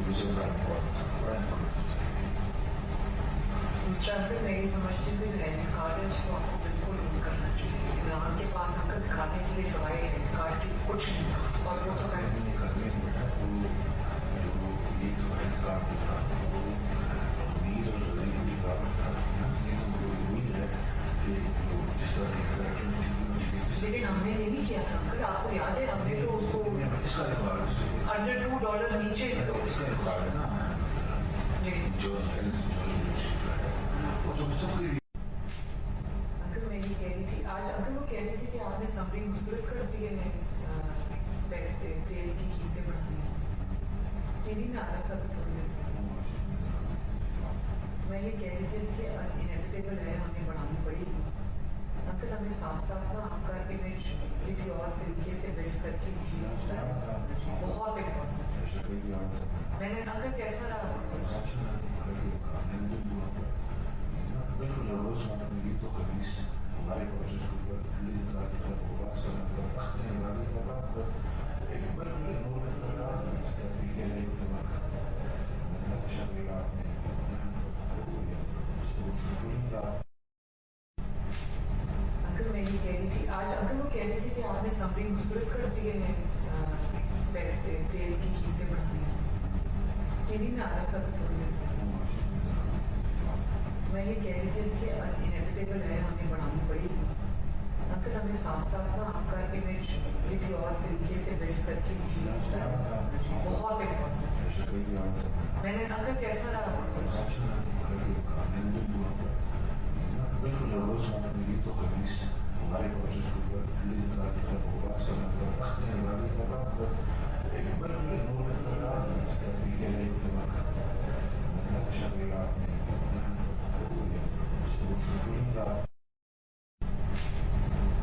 दूसरा अंकल मैं ये समझती हूँ क्रेडिट कार्ड है उसको आपको बिल्कुल यूज करना चाहिए। इमरान के पास अंकल दिखाने के लिए सिवाय क्रेडिट कार्ड की कुछ नहीं था, और वो तो है लेकिन हमने ये नहीं किया था अंकल, आपको याद है हमने तो उसको $102 नीचे अंकल मैं ये कह रही थी आज अंकल वो कह रहे थे कि आपने समरी मुस्कुरात कर दिए हैं पैसे तेल की कीमतें बढ़ गई, ये नहीं ना आ रहा था थोड़ी देर मैं ये कह रही थी कि इनएविटेबल है, हमें बढ़ानी पड़ेगी अंकल, हमें साथ साथ ना आपका इमेज किसी और तरीके से बिल्ड करके बहुत इम्पोर्टेंट मैंने अंकल कैसा रहा आज अंकल वो कह रहे थे कि आपने समरी मुस्कुरात कर दिए हैं पैसे तेल की कीमतें बढ़ गई, ये नहीं ना आ रहा था थोड़ी देर मैं ये कह रही थी कि इनएविटेबल है, हमें बढ़ानी पड़ेगी अंकल, हमें साथ साथ ना आपका इमेज किसी और तरीके से बिल्ड करके बहुत इम्पोर्टेंट मैंने अंकल कैसा रहा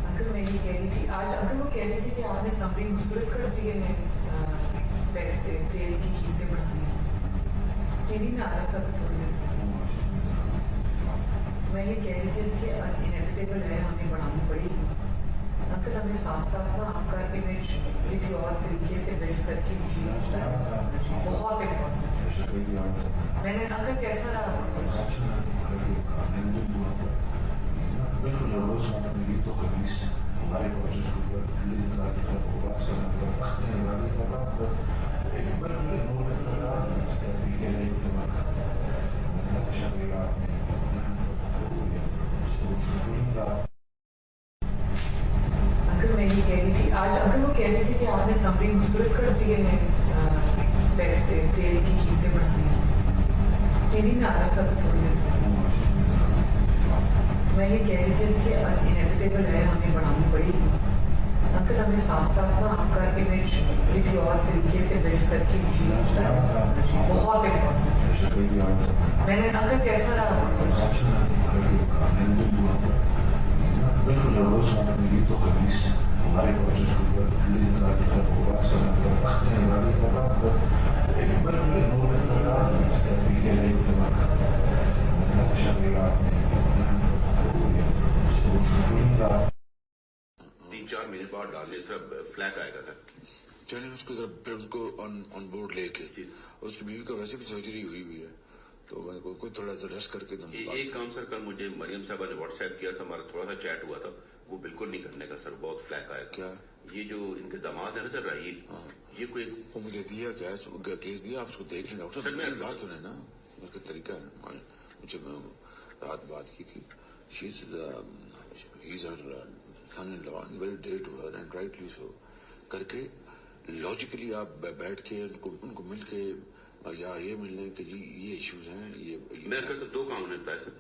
अंकल मैं ये कह रही थी आज अंकल वो कह रहे थे कि आपने समरी मुस्कुरात कर दिए हैं पैसे तेल की कीमतें बढ़ गई, ये नहीं ना आ रहा था थोड़ी देर मैं ये कह रही थी कि इनएविटेबल है, हमें बढ़ानी पड़ेगी अंकल, हमें साथ साथ ना आपका इमेज किसी और तरीके से बिल्ड करके बहुत इम्पोर्टेंट मैंने अंकल कैसा रहा अंकल मैं ये कह रही थी आज अंकल वो कह रहे थे कि आपने समरी मुस्कुरात कर दिए हैं पैसे तेल की कीमतें बढ़ गई, ये नहीं ना आ रहा था थोड़ी देर मैं ये कह रही थी कि इनएविटेबल है, हमें बढ़ानी पड़ेगी अंकल, हमें साथ साथ ना आपका इमेज किसी और तरीके से बिल्ड करके बहुत इम्पोर्टेंट मैंने अंकल कैसा रहा बाद डालने से फ्लैट आएगा सर चलिए उसको जरा फिर उनको ऑन बोर्ड लेके उसकी बीवी का वैसे भी सर्जरी हुई हुई है तो मैंने को थोड़ा सा रेस्ट करके एक काम सर कल मुझे मरियम साहबा ने व्हाट्सएप किया था, हमारा थोड़ा सा चैट हुआ था, वो बिल्कुल नहीं करने का सर, बहुत फ्लैट आएगा। क्या ये जो इनके दामाद है ना सर राहील, ये कोई वो मुझे दिया क्या है केस दिया, आप उसको देख लें डॉक्टर साहब, मेरी बात सुने ना, उसका तरीका है मुझे रात बात की थी, son in law and very dear to her and rightly so करके लॉजिकली आप बैठ के उनको मिल के या ये मिलने के जी ये इश्यूज हैं ये मेरे तो दो काम होता है सर,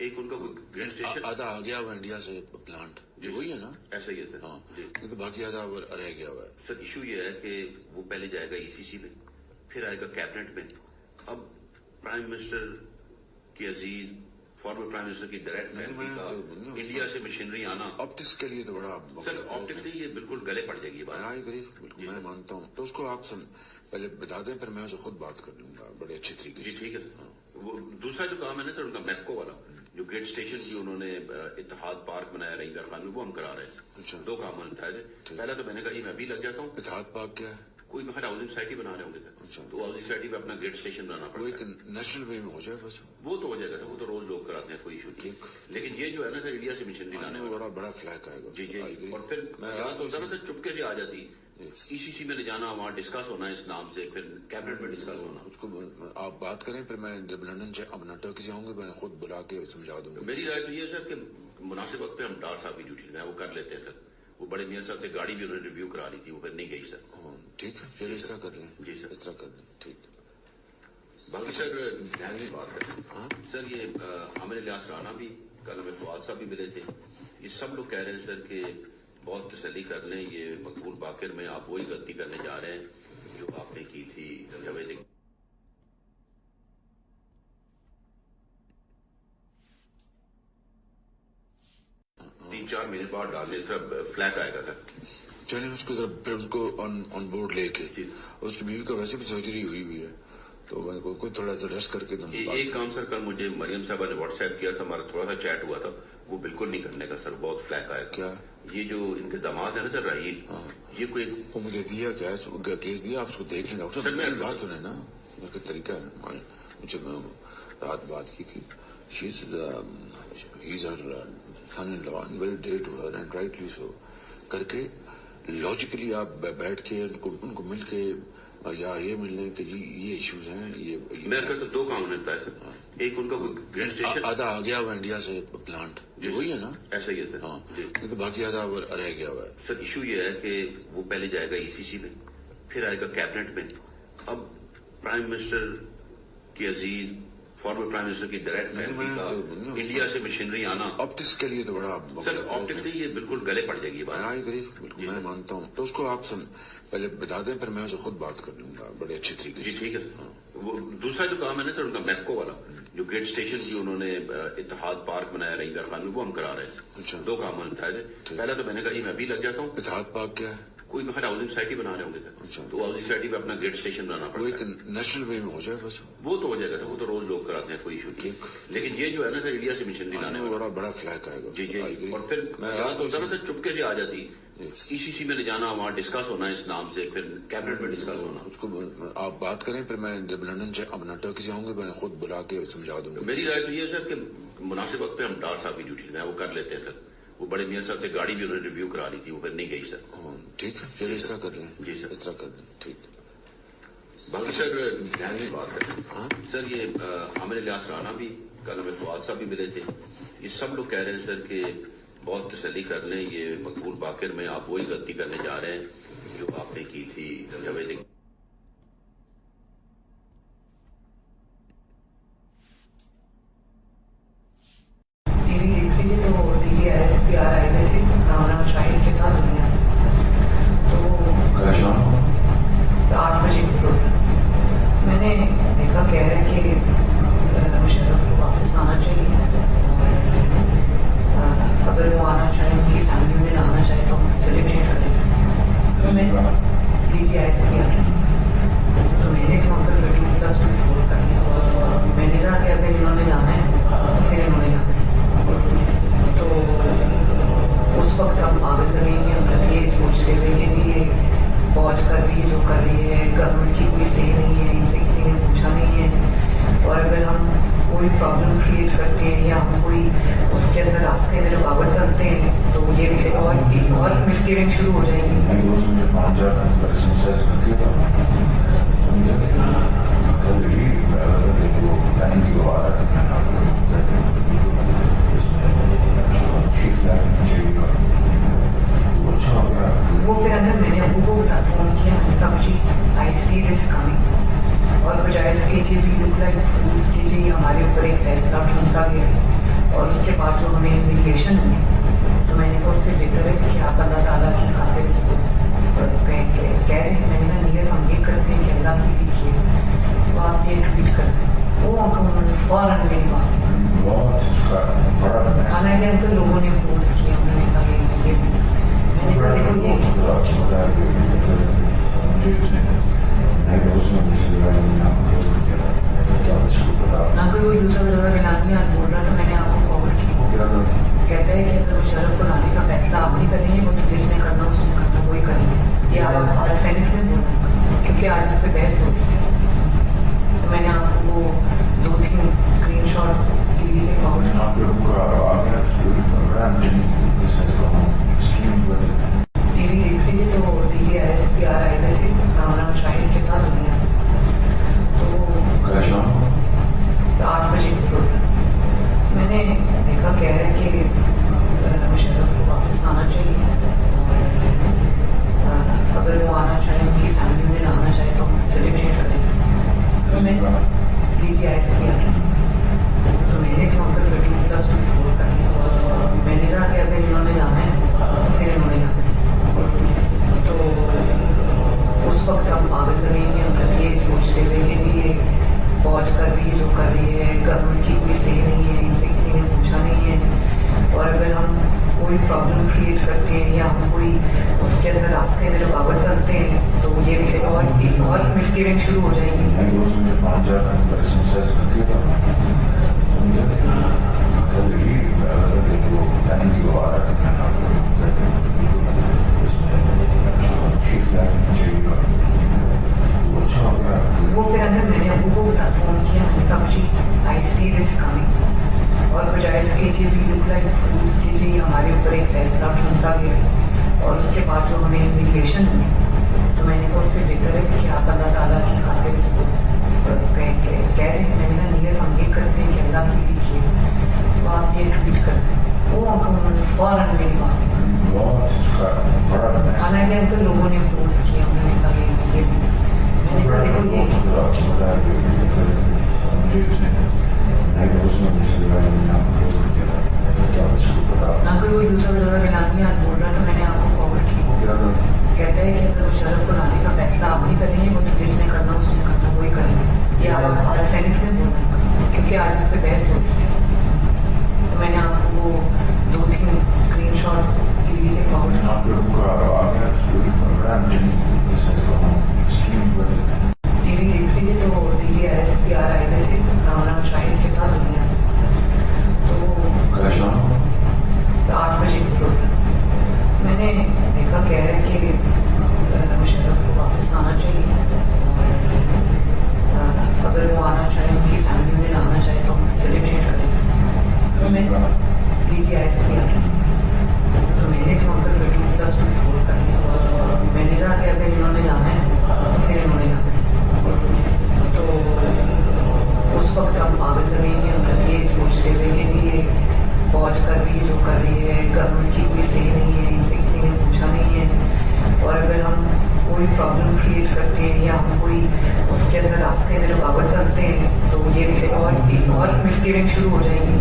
एक उनका ग्रेड स्टेशन आधा आ गया हुआ इंडिया से प्लांट जो वही है ना, ऐसा ही है सर हाँ तो बाकी आधा रह गया हुआ है सर। इशू ये है कि वो पहले जाएगा ईसीसी में, फिर आएगा कैबिनेट में, अब प्राइम मिनिस्टर की अजीज फॉर्मर प्राइम मिनिस्टर की डायरेक्ट फैमिली का इंडिया से मशीनरी आना ऑप्टिक्स के लिए तो बड़ा सर, ऑप्टिक्स नहीं ये बिल्कुल गले पड़ जाएगी बात। हाँ बिल्कुल मैं मानता हूँ, तो उसको आप पहले बता दें फिर मैं उसे खुद बात कर लूंगा बड़े अच्छे तरीके से। ठीक है। वो दूसरा जो काम है ना सर उनका मैपको वाला जो ग्रेड स्टेशन की उन्होंने इत्तेहाद पार्क बनाया रहीगर खान में, वो हम करा रहे हैं। अच्छा। दो काम होता है, पहला तो मैंने कहा मैं भी लग जाता हूँ। इत्तेहाद पार्क क्या है? कोई बाहर हाउसिंग सोसाइटी बना रहे होंगे अच्छा। तो हाउसिंग सोसाइटी में अपना गेट स्टेशन बनाना वो एक पड़ता है। नेशनल वे में हो जाए बस। वो तो हो जाएगा सर, वो तो रोज लोग कराते हैं, कोई इशू नहीं। लेकिन ये जो है ना सर, इंडिया से मशीनरी लाने वो वाला, बड़ा फ्लैग आएगा। जी जी, I agree। और फिर मैं रात को जरा चुपके से आ जाती, Yes। ईसीसी में ले जाना, वहाँ डिस्कस होना इस नाम से, फिर कैबिनेट में डिस्कस होना। उसको आप बात करें, फिर मैं जब लंदन से अब टर्की से आऊंगा मैं खुद बुला के समझा दूंगा। मेरी राय तो ये है सर कि मुनासिब वक्त पे हम डार साहब की ड्यूटी में वो कर लेते हैं सर। वो बड़े मियाँ साहब से गाड़ी भी उन्होंने रिव्यू करा ली थी, वो फिर नहीं गई सर। ठीक है, फिर इस तरह कर लें। जी सर। इस तरह कर लें, ठीक। बाकी सर न्याय की बात करें सर, ये आमिर इलियास राणा भी, कल हमें फवाद साहब भी मिले थे, ये सब लोग कह रहे हैं सर कि बहुत तसल्ली कर लें, ये मकबूल बाकिर में आप वही गलती करने जा रहे हैं जो आपने की थी जवेद। 3-4 महीने बाद डालने का फ्लैट आएगा सर। चलिए उसको जरा फिर उनको ऑन बोर्ड लेके, उसकी बीवी का वैसे भी सर्जरी हुई हुई है, तो मैं को थोड़ा सा रेस्ट करके एक काम सर, कल मुझे मरियम साहबा ने व्हाट्सएप किया था, हमारा थोड़ा सा चैट हुआ था, वो बिल्कुल नहीं करने का सर, बहुत फ्लैग आएगा। क्या ये जो इनके दामाद है ना सर राहील, ये कोई वो मुझे दिया क्या है, उनका केस दिया, आप उसको देख लें डॉक्टर। सर, मैं- बात सुने ना, उसका तरीका है ना, मुझे रात बात की थी, he is her son in law and very dear to her and rightly so करके लॉजिकली आप बैठ के उनको मिल के या ये मिल लें कि जी ये इश्यूज हैं, ये मेरे ख्याल से 2 काम मिलता है सर। एक उनका ग्रेड स्टेशन आधा आ गया हुआ इंडिया से प्लांट, जो वही है ना, ऐसा ही है सर। हाँ, जी। नहीं तो बाकी आधा रह गया हुआ है। सर इशू ये है कि वो पहले जाएगा ईसीसी में, फिर आएगा कैबिनेट में। अब प्राइम मिनिस्टर की अजीज, फॉर्मर प्राइम मिनिस्टर की डायरेक्ट फैमिली का इंडिया से मशीनरी आना, ऑप्टिक्स के लिए तो बड़ा सर ऑप्टिक्स नहीं, ये बिल्कुल गले पड़ जाएगी ये बात। हाँ बिल्कुल मैं मानता हूँ, तो उसको आप पहले बता दें, फिर मैं उसे खुद बात कर लूंगा बड़े अच्छे तरीके जी से। ठीक है। वो दूसरा जो काम है ना सर, उनका मैप्को वाला जो गेट स्टेशन की उन्होंने इत्तेहाद पार्क बनाया रईगर खान में, वो हम करा रहे हैं। अच्छा। 2 काम मिलता है। पहला तो मैंने कहा जी मैं भी लग जाता हूँ, इत्तेहाद पार्क क्या है? कोई बाहर हाउसिंग सोसाइटी बना रहे होंगे अच्छा। तो हाउसिंग सोसाइटी में अपना गेट स्टेशन बनाना वो एक पड़ता है। नेशनल वे में हो जाए बस। वो तो हो जाएगा सर, वो तो रोज लोग कराते हैं, कोई इशू नहीं। लेकिन ये जो है ना सर, इंडिया से मशीनरी लाने वो वाला, बड़ा फ्लैग आएगा। जी जी, I agree। और फिर मैं रात को जरा चुपके से आ जाती, Yes। ईसीसी में ले जाना, वहाँ डिस्कस होना इस नाम से, फिर कैबिनेट में डिस्कस होना। उसको आप बात करें, फिर मैं जब लंदन से अब टर्की से आऊंगा मैं खुद बुला के समझा दूंगा। मेरी राय तो ये है सर कि मुनासिब वक्त पे हम डार साहब की ड्यूटी में वो कर लेते हैं सर। वो बड़े मियाँ साहब से गाड़ी भी उन्होंने रिव्यू करा ली थी, वो फिर नहीं गई सर। ठीक है, फिर इस तरह कर लें। जी सर। इस तरह कर लें, ठीक। बाकी सर न्याय की बात करें सर, ये आमिर इलियास राणा भी, कल हमें फवाद साहब भी मिले थे, ये सब लोग कह रहे हैं सर कि बहुत तसल्ली कर लें, ये मकबूल बाकिर में आप वही गलती करने जा रहे हैं जो आपने की थी जवेद। टीवी देख रही थी तो DGSPR आए हुए थे राणा शाहिद के साथ मिला, तो 8 बजे की प्रोग्राम मैंने देखा, कह रहे हैं कि मुशर्रफ को वापस आना चाहिए, और अगर वो आना चाहे, उनकी फैमिली में आना चाहे तो हम सेलिब्रेट करें। तो मैं DGSPR तो मैंने वहाँ पर 13+4 कर दिया, और मैंने कहा कि अगर इन्होंने जाना है फिर इन्होंने जाना है। तो उस वक्त हम पागल करेंगे, हम ये सोचते हुए कि जी ये फौज कर रही है जो कर रही है, गवर्नमेंट की कोई सही नहीं है, इनसे किसी ने पूछा नहीं है, और अगर हम कोई प्रॉब्लम क्रिएट करते हैं या हम कोई उसके अंदर रास्ते में रुकावट करते हैं तो ये भी और मिसगिविंग शुरू हो जाएगी। वो फिर अगर मैंने अबू को फोन किया, मैंने कहा जी आई सी दिस कमिंग, और बजाय इसके कि वी लुक लाइक फूल्स कि जी हमारे ऊपर एक फैसला ठूंसा गया और उसके बाद जो हमें इन्विटेशन हुई, तो मैंने कहा उससे बेहतर है कि आप अल्लाह ताला की खातिर इसको कह रहे हैं। मैंने कहा नियर हम ये करते हैं कि अल्लाह की लिखिए, तो आप ये ट्वीट करते हैं। वो उन्होंने फौरन मेरी बात, हालांकि अंकल लोगों ने पोस्ट किया, उन्होंने कहा ये मैंने कहा देखो ये अगर कोई दूसरा मिलानी हाथ बोल रहा था, मैंने आपको फॉरवर्ड किया, कहता है कि अगर मुशर्रफ को लाने का फैसला आप नहीं करेंगे, वो तो जिसने करना उसने करना वही करेंगे, ये आप सेनेट में बोला है। कोई प्रॉब्लम क्रिएट करते हैं या हम कोई उसके अंदर रास्ते में रुकावट करते हैं तो ये भी और मिसगिविंग शुरू हो जाएंगी। वो फिर अंदर मैंने अबू को फोन किया, मैंने कहा जी आई सी दिस कमिंग, और बजाय इसके कि वी लुक लाइक फूल्स कि जी हमारे ऊपर एक फैसला ठूंसा गया और उसके बाद जो हमें इन्विटेशन हुई तो मैंने कहा उससे बेहतर है कि आप अल्लाह ताला की खातिर इसको कह रहे हैं। मैंने कहा नियत हम ये करते हैं कि अल्लाह की लिखिए तो आप ये ट्वीट करते हैं। वो उन्होंने फौरन मेरी बात हालांकि अंकल लोगों ने पोस्ट किया, मैंने कहा ये मैंने कहा देखो ये अंकल वो दूसरा इलामी आज बोल रहा था, मैंने आपको फॉरवर्ड किया, कहता है कि अगर मुशर्रफ को लाने का फैसला आप नहीं करेंगे वो तो जिसने करना उसने करना वही करेंगे। ये आज सेनेट में बोला क्योंकि आज इस पर बहस हो रही है तो मैंने आपको 2-3 स्क्रीन शॉट्स टीवी के फॉरवर्ड टीवी देखती थी तो DGSPR आए हुए थे राम शाहिद के साथ दुनिया तो 8 बजे की प्रोग्राम मैंने देखा कह रहे हैं कि मुशर्रफ को वापस आना चाहिए, अगर वो आना चाहे उनकी फैमिली में लाना चाहे तो हम सेलिब्रेट करें। तो मैं DGSPR तो मैंने तो अंकल 2+2 कर लिया, मैंने कहा कि अगर इन्होंने जाना है फिर इन्होंने जाना है तो उस वक्त हम पागल करेंगे अंकल ये सोचते हुए कि जी ये फौज कर रही है जो कर रही है, गवर्नमेंट की कोई सही नहीं है, इनसे किसी ने पूछा नहीं है, और अगर हम कोई प्रॉब्लम क्रिएट करते हैं या हम कोई उसके अंदर रास्ते में रुकावट करते हैं तो ये भी और मिसगिविंग शुरू हो जाएंगी।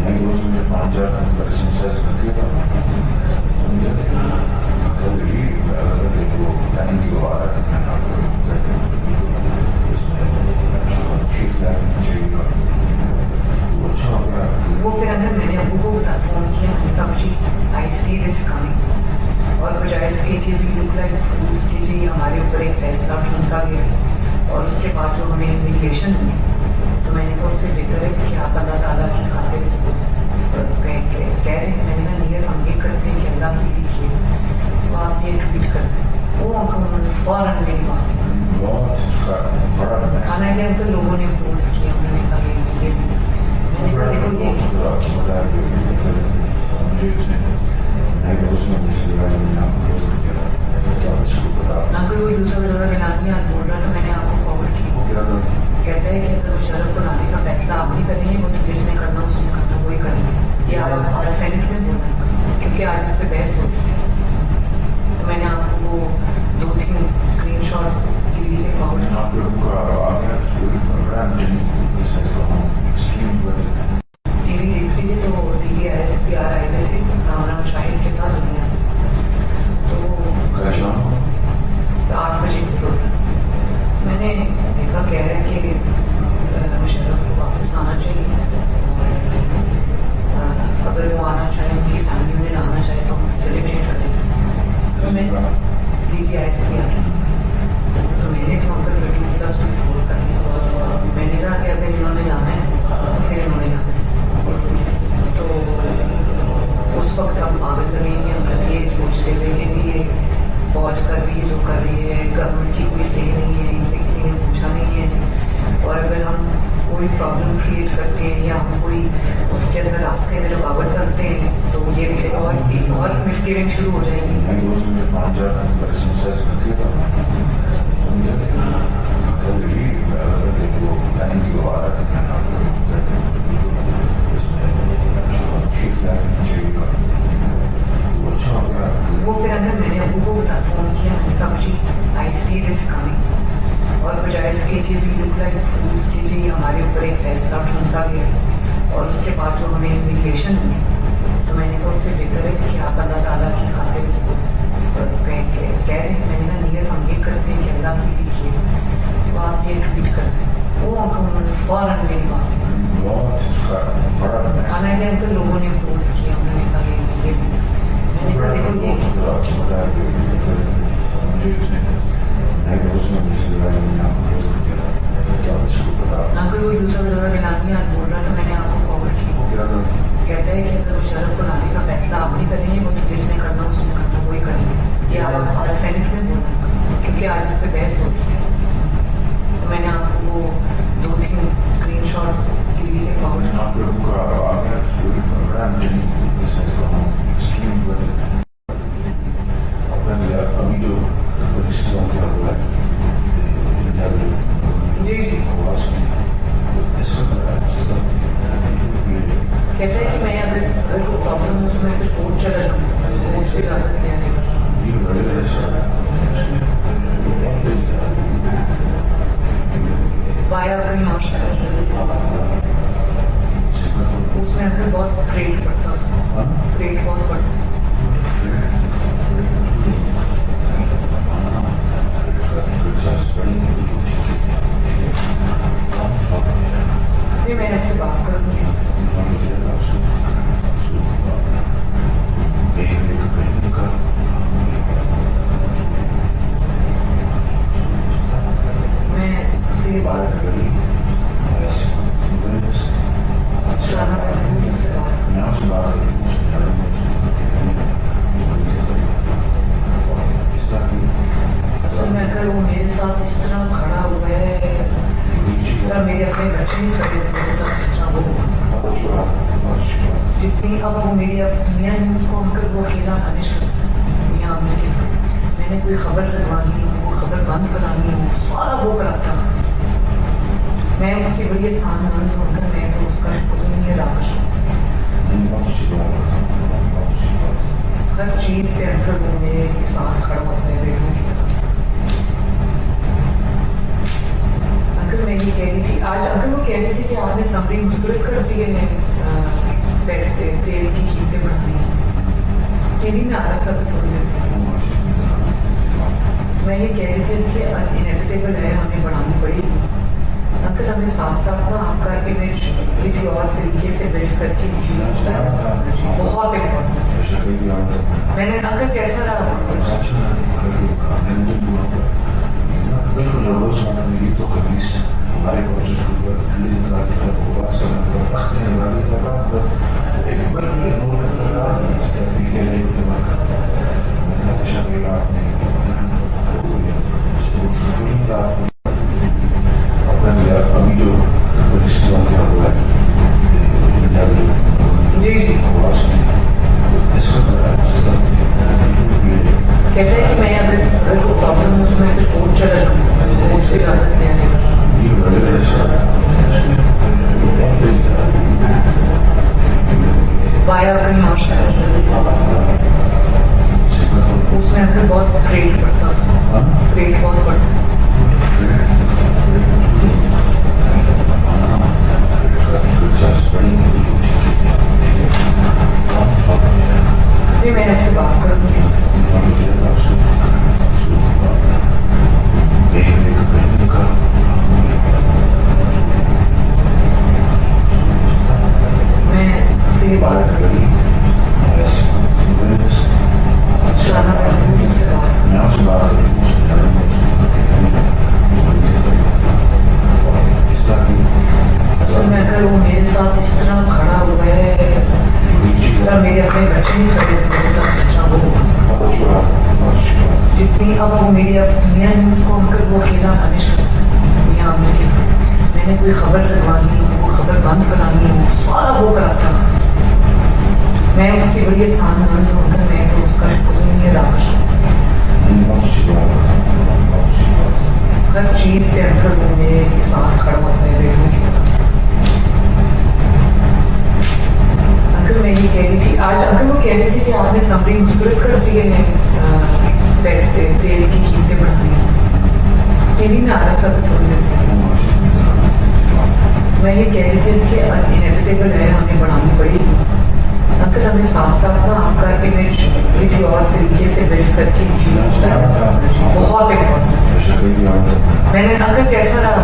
वो फिर अंदर मैंने अबू को फोन किया, मैंने कहा जी आई सी दिस कमिंग, और बजाय इसके कि वी लुक लाइक फूल्स कि जी हमारे ऊपर एक फैसला ठूंसा गया और उसके बाद जो हमें इन्विटेशन हुई तो मैंने कहा उससे बेहतर है कि आप अल्लाह ताला की खातिर इसको कह रहे हैं। मैंने कहा नियत हम ये करते हैं कि अल्लाह की लिखिए तो आप ये ट्वीट करते हैं। वो उन्होंने फौरन मेरी बात हालांकि अंकल लोगों ने पोस्ट किया, मैंने कहा ये मैंने कहा देखो ये अंकल वो दूसरा इलामी आज बोल रहा था, मैंने आपको फॉरवर्ड किया, कहता है कि अगर मुशर्रफ को लाने का फैसला आप नहीं करेंगे वो तो जिसने करना उसने करना वही करेंगे। ये आज सेनेट में बोला क्योंकि आज इस पर बहस हो रही है तो मैंने आपको 2-3 स्क्रीन शॉट्स टीवी के फॉरवर्ड टीवी देखती थी तो DGSPR आए हुए थे राम शाहिद के साथ दुनिया तो 8 बजे की प्रोग्राम मैंने देखा कह रहे हैं कि मुशर्रफ को वापस आना चाहिए, अगर वो आना चाहे उनकी फैमिली में लाना चाहे तो हम सेलिब्रेट करें। तो मैं DGSPR तो मैंने तो अंकल 2+2 कर लिया, मैंने कहा कि अगर इन्होंने जाना है फिर इन्होंने जाना है तो उस वक्त हम पागल करेंगे अंकल ये सोचते हुए कि जी ये फौज कर रही है जो कर रही है, गवर्नमेंट की कोई सही नहीं है, इनसे किसी ने पूछा नहीं है, और अगर हम कोई प्रॉब्लम क्रिएट करते हैं या हम कोई उसके अंदर रास्ते में रुकावट करते हैं तो ये भी और मिसगिविंग शुरू हो जाएंगी। वो फिर अंदर मैंने अबू को फोन किया, मैंने कहा जी आई सी दिस कमिंग, और बजाय इसके कि वी लुक लाइक फूल्स कि जी हमारे ऊपर एक फैसला ठूंसा गया और उसके बाद जो हमें इन्विटेशन हुई तो मैंने कहा उससे बेहतर है कि आप अल्लाह ताला की खातिर इसको कह रहे हैं। मैंने कहा नियत हम ये करते हैं कि अल्लाह की लिखिए तो आप ये ट्वीट करते हैं। वो उन्होंने फौरन मेरी बात हालांकि अंकल लोगों ने पोस्ट किया, मैंने कहा ये अंकल वो दूसरा दरवाजा गिलानी आज बोल रहा था, मैंने आपको फॉरवर्ड किया। कहता है कि अगर मुशर्रफ को लाने का फैसला आप नहीं करेंगे, वो तो जिसने करना उसने करना वही करेंगे। ये आप हमारा सेनेट में बोला, क्योंकि आज इस पे बहस हो रही है। तो मैंने आपको वो 2-3 स्क्रीनशॉट्स के लिए फॉरवर्ड किया। जी जी, कहता है कि मैं अगर कोई प्रॉब्लम हो तो मैं फिर कोर्ट चला जाऊँ, कोर्ट से इजाजत ले आने का। वाया कहीं और शायद उसमें अंदर बहुत फ्रेट पड़ता, फ्रेट बहुत पड़ता। मैं ऐसे बात करूँगी। मैं से बात करूँगी। शाला मैं से बात असल में अगर वो मेरे साथ इस तरह खड़ा हुआ है, इस तरह मेरे अपने बच्चे नहीं खड़े थे मेरे साथ, इस तरह वो जितनी अब वो मेरी अब दुनिया है उसको अंकल वो अकेला मैनेज दुनिया में मैंने कोई खबर लगवानी हो, वो खबर बंद करानी हो, सारा वो कराता। मैं उसकी बड़ी एहसानमंद हूँ अंकल, मैं तो उसका शुक्र नहीं अदा कर सकती। हर चीज़ से अंकल वो मेरे साथ खड़ा होता है बेटों की तरह। अंकल मैं ये कह रही थी आज, अंकल वो कह रही थी कि आपने समरी मुस्कुरात कर दिए हैं, पैसे तेल की कीमतें बढ़ गई। टीवी में आ रहा था थोड़ी देर। मैं ये कह रही थी कि इनएविटेबल है, हमें बढ़ानी पड़ेगी। अंकल हमें साथ साथ ना आपका इमेज किसी और तरीके से बिल्ड करके बहुत इम्पोर्टेंट। मैंने अंकल कैसा रहा जी जी, कहते हैं कि मैं अगर कोई प्रॉब्लम हो तो मैं फिर कोर्ट चला जाऊँ, कोर्ट से इजाजत ले आने का। वाया कहीं और शायद उसमें अंदर बहुत फ्रेट पड़ता, फ्रेट बहुत पड़ता। मैं ऐसे बात करूँगी। मैं से बात करूँगी। शाला मैं से बात असल में अगर वो मेरे साथ इस तरह खड़ा हुआ है, इस तरह मेरे अपने बच्चे नहीं खड़े थे मेरे साथ, इस तरह वो जितनी अब वो मेरी अब दुनिया है उसको अंकल वो अकेला मैनेज दुनिया में। मैंने कोई खबर लगवानी हो, वो खबर बंद करानी हो, सारा वो कराता। मैं उसकी बड़ी एहसानमंद हूँ अंकल, मैं तो उसका शुक्र नहीं अदा कर सकती। हर चीज़ से अंकल वो मेरे साथ खड़ा होता है बेटों की तरह। अंकल मैं ये कह रही थी आज, अंकल वो कह रही थी कि आपने समरी मुस्कुरात कर दिए हैं, पैसे तेल की कीमतें बढ़ गई। टीवी में आ रहा था थोड़ी देर। मैं ये कह रही थी कि इनएविटेबल है, हमें बढ़ानी पड़ेगी। अंकल हमें साथ साथ ना आपका इमेज किसी और तरीके से बिल्ड करके बहुत इम्पोर्टेंट। मैंने अंकल कैसा रहा